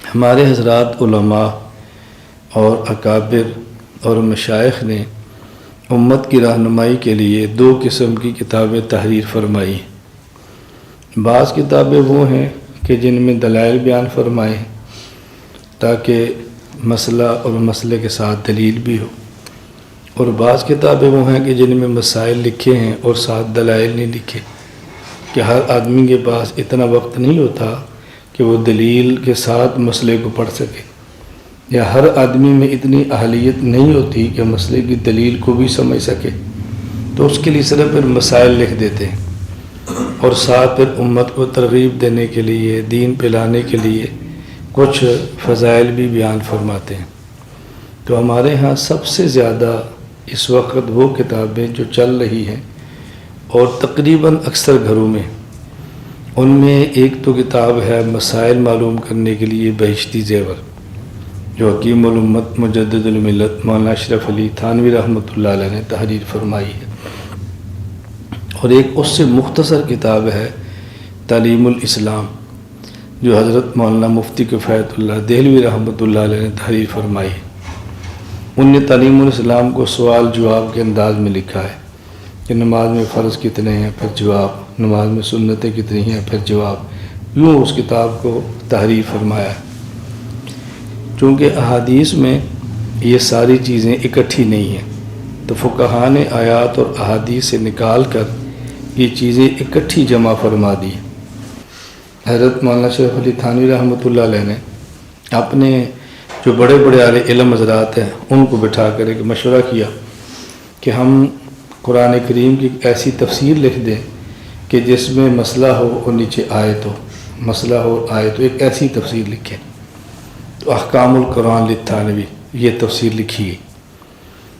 ہمارے حضرات علماء اور اکابر اور مشائخ نے امت کی رہنمائی کے لیے 2 قسم کی کتابیں تحریر فرمائی۔ بعض کتابیں وہ ہیں کہ جن میں دلائل بیان فرمائے تاکہ مسئلہ اور مسئلے کے ساتھ دلیل بھی ہو، اور بعض کتابیں وہ ہیں کہ جن میں مسائل لکھے ہیں اور ساتھ دلائل نہیں لکھے، کہ ہر آدمی کے پاس اتنا وقت نہیں ہوتا کہ وہ دلیل کے ساتھ مسئلے کو پڑھ سکے، یا ہر آدمی میں اتنی اہلیت نہیں ہوتی کہ مسئلے کی دلیل کو بھی سمجھ سکے، تو اس کے لیے صرف پھر مسائل لکھ دیتے ہیں، اور ساتھ پھر امت کو ترغیب دینے کے لیے، دین پھیلانے کے لیے کچھ فضائل بھی بیان فرماتے ہیں۔ تو ہمارے ہاں سب سے زیادہ اس وقت وہ کتابیں جو چل رہی ہیں اور تقریباً اکثر گھروں میں، ان میں ایک تو کتاب ہے مسائل معلوم کرنے کے لیے بہشتی زیور، جو حکیم الامت مجدد الملت مولانا اشرف علی تھانوی رحمۃ اللہ علیہ نے تحریر فرمائی ہے، اور ایک اس سے مختصر کتاب ہے تعلیم الاسلام، جو حضرت مولانا مفتی کفایت اللہ دہلوی رحمۃ اللہ علیہ نے تحریر فرمائی ہے۔ ان نے تعلیم الاسلام کو سوال جواب کے انداز میں لکھا ہے کہ نماز میں فرض کتنے ہیں، پھر جواب، نماز میں سنتیں کتنی ہیں، پھر جواب، یوں اس کتاب کو تحریر فرمایا ہے۔ چونکہ احادیث میں یہ ساری چیزیں اکٹھی نہیں ہیں، تو فقہاء نے آیات اور احادیث سے نکال کر یہ چیزیں اکٹھی جمع فرما دی۔ حضرت مولانا اشرف علی تھانوی رحمۃ اللہ علیہ نے اپنے جو بڑے بڑے اہل علم حضرات ہیں ان کو بٹھا کر ایک مشورہ کیا کہ ہم قرآن کریم کی ایسی تفسیر لکھ دیں کہ جس میں مسئلہ ہو اور نیچے آیت ہو، مسئلہ ہو اور آیت ہو، ایک ایسی تفسیر لکھیں۔ تو احکام القرآن للتھانوی یہ تفسیر لکھی گئی۔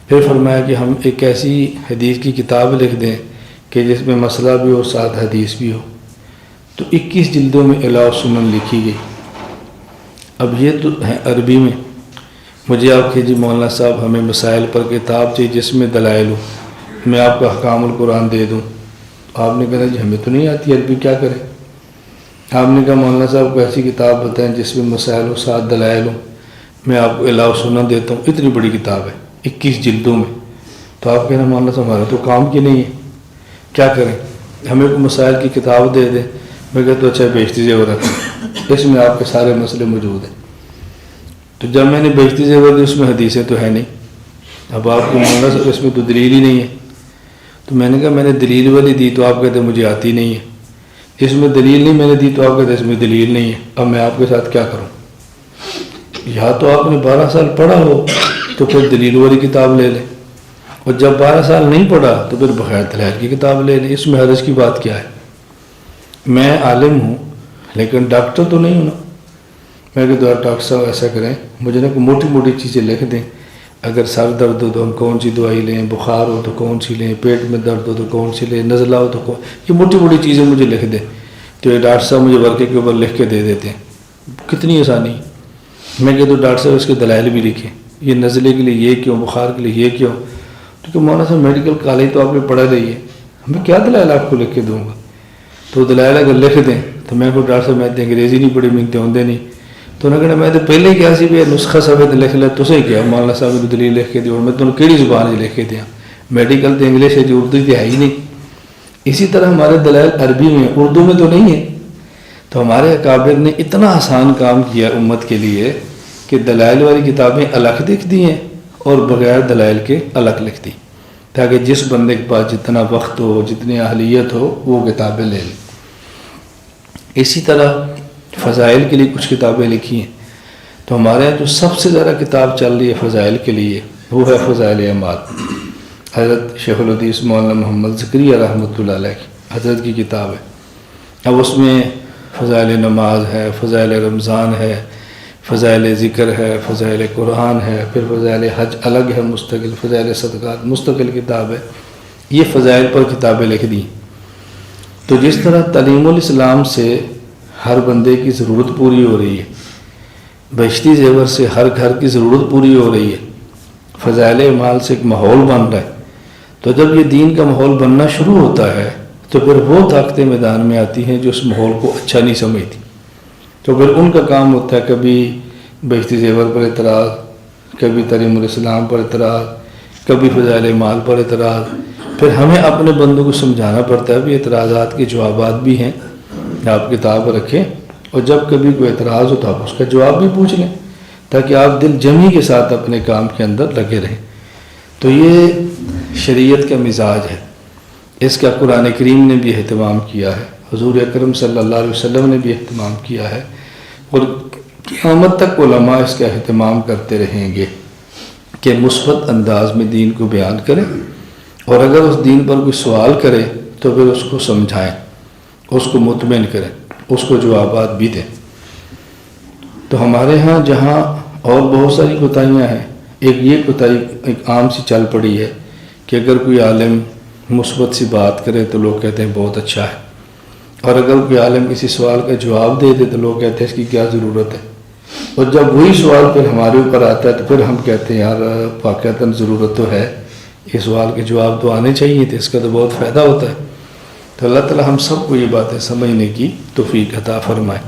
پھر فرمایا کہ ہم ایک ایسی حدیث کی کتاب لکھ دیں کہ جس میں مسئلہ بھی ہو ساتھ حدیث بھی ہو، تو 21 جلدوں میں اعلاء السنن لکھی گئی۔ اب یہ تو ہے عربی میں، مجھے آپ کہ جی مولانا صاحب ہمیں مسائل پر کتاب چاہیے جس میں دلائل ہو، میں آپ کو احکام القرآن دے دوں۔ آپ نے کہا جی ہمیں تو نہیں آتی عربی، کیا کریں؟ آپ نے کہا مولانا صاحب کو ایسی کتاب بتائیں جس میں مسائل ہو ساتھ دلائل ہو، میں آپ کو اعلاء السنن دیتا ہوں۔ اتنی بڑی کتاب ہے 21 جلدوں میں۔ تو آپ کہنا مولانا صاحب ہمارا تو کام کی نہیں ہے، کیا کریں؟ ہمیں کوئی مسائل کی کتاب دے دیں۔ میں کہتا تو اچھا بہشتی زیور رکھیں، اس میں آپ کے سارے مسئلے موجود ہیں۔ تو جب میں نے بہشتی زیور دی اس میں حدیثیں تو ہے نہیں، اب آپ کو مولانا صاحب اس میں تو دلیل ہی نہیں ہے۔ تو میں نے کہا میں نے دلیل والی دی تو آپ کہتے مجھے آتی نہیں ہے، اس میں دلیل نہیں میں نے دی تو آپ کہتے اس میں دلیل نہیں ہے، اب میں آپ کے ساتھ کیا کروں؟ یا تو آپ نے 12 سال پڑھا ہو تو پھر دلیل والی کتاب لے لیں، اور جب 12 سال نہیں پڑھا تو پھر بغیر دلائل کی کتاب لے لیں۔ اس میں حرج کی بات کیا ہے؟ میں عالم ہوں لیکن ڈاکٹر تو نہیں ہوں نا۔ میں کہ ڈاکٹر صاحب ایسا کریں، مجھے نا کوئی موٹی موٹی چیزیں لکھ دیں، اگر سر درد ہو تو ہم کون سی دوائی لیں، بخار ہو تو کون سی لیں، پیٹ میں درد ہو تو کون سی لیں، نزلہ ہو تو کون، یہ موٹی موٹی چیزیں مجھے لکھ دیں۔ تو یہ ڈاکٹر صاحب مجھے ورقے کے اوپر لکھ کے دے دیتے ہیں، کتنی آسانی۔ میں کہتا ہوں ڈاکٹر صاحب اس کے دلائل بھی لکھیں، یہ نزلے کے لیے یہ کیوں، بخار کے لیے یہ کیوں؟ تو کہ مولانا صاحب میڈیکل کالج تو آپ نے پڑھا رہی ہے، میں کیا دلائل آپ کو لکھ کے دوں گا؟ تو دلائل اگر لکھ دیں تو میں کو ڈاکٹر صاحب میں انگریزی نہیں پڑھی، منگتے ہوندے نہیں، تو انہوں نے کہنا میں تو پہلے ہی کیا سی بھی نسخہ سفید لکھ لے، تو کیا مولانا صاحب نے دلیل لکھ کے دی، اور میں تمہیں کیڑی زبان لکھ کے دیا؟ میڈیکل تو انگلش ہے جو اردو تو ہے ہی نہیں۔ اسی طرح ہمارے دلائل عربی میں، اردو میں تو نہیں ہے۔ تو ہمارے اکابر نے اتنا آسان کام کیا امت کے لیے کہ دلائل والی کتابیں الگ لکھ دی ہیں اور بغیر دلائل کے الگ لکھ دی، تاکہ جس بندے کے پاس جتنا وقت ہو، جتنی اہلیت ہو، وہ کتابیں لے لیں۔ اسی طرح فضائل کے لیے کچھ کتابیں لکھی ہیں۔ تو ہمارے یہاں جو سب سے زیادہ کتاب چل رہی ہے فضائل کے لیے وہ ہے فضائل اعمال، حضرت شیخ الحدیث مولانا محمد زکریا رحمۃ اللہ علیہ کی حضرت کی کتاب ہے۔ اب اس میں فضائل نماز ہے، فضائل رمضان ہے، فضائل ذکر ہے، فضائل قرآن ہے، پھر فضائل حج الگ ہے مستقل، فضائل صدقات مستقل کتاب ہے۔ یہ فضائل پر کتابیں لکھ دی۔ تو جس طرح تعلیم الاسلام سے ہر بندے کی ضرورت پوری ہو رہی ہے، بہشتی زیور سے ہر گھر کی ضرورت پوری ہو رہی ہے، فضائل اعمال سے ایک ماحول بن رہا ہے، تو جب یہ دین کا ماحول بننا شروع ہوتا ہے تو پھر وہ طاقتیں میدان میں آتی ہیں جو اس ماحول کو اچھا نہیں سمجھتی، تو پھر ان کا کام ہوتا ہے کبھی بیشتی زیور پر اعتراض، کبھی تریم الاسلام پر اعتراض، کبھی فضائل اعمال پر اعتراض. پھر ہمیں اپنے بندوں کو سمجھانا پڑتا ہے بھی اعتراضات کے جوابات بھی ہیں، آپ کتاب رکھیں اور جب کبھی کوئی اعتراض ہو تو آپ اس کا جواب بھی پوچھ لیں تاکہ آپ دل جمی کے ساتھ اپنے کام کے اندر لگے رہیں. تو یہ شریعت کا مزاج ہے، اس کا قرآن کریم نے بھی اہتمام کیا ہے، حضور اکرم صلی اللہ علیہ وسلم نے بھی اہتمام کیا ہے، اور قیامت تک علماء اس کا اہتمام کرتے رہیں گے کہ مثبت انداز میں دین کو بیان کریں، اور اگر اس دین پر کوئی سوال کرے تو پھر اس کو سمجھائیں، اس کو مطمئن کریں، اس کو جوابات بھی دیں. تو ہمارے ہاں جہاں اور بہت ساری کوتاہیاں ہیں، ایک یہ کوتاہی ایک عام سی چل پڑی ہے کہ اگر کوئی عالم مثبت سی بات کرے تو لوگ کہتے ہیں بہت اچھا ہے، اور اگر کوئی عالم کسی سوال کا جواب دے دے تو لوگ کہتے ہیں اس کی کیا ضرورت ہے. اور جب وہی سوال پھر ہمارے اوپر آتا ہے تو پھر ہم کہتے ہیں یار واقعتاً ضرورت تو ہے، یہ سوال کے جواب تو آنے چاہیے تھے، اس کا تو بہت فائدہ ہوتا ہے. تو اللہ تعالی ہم سب کو یہ باتیں سمجھنے کی توفیق عطا فرمائے.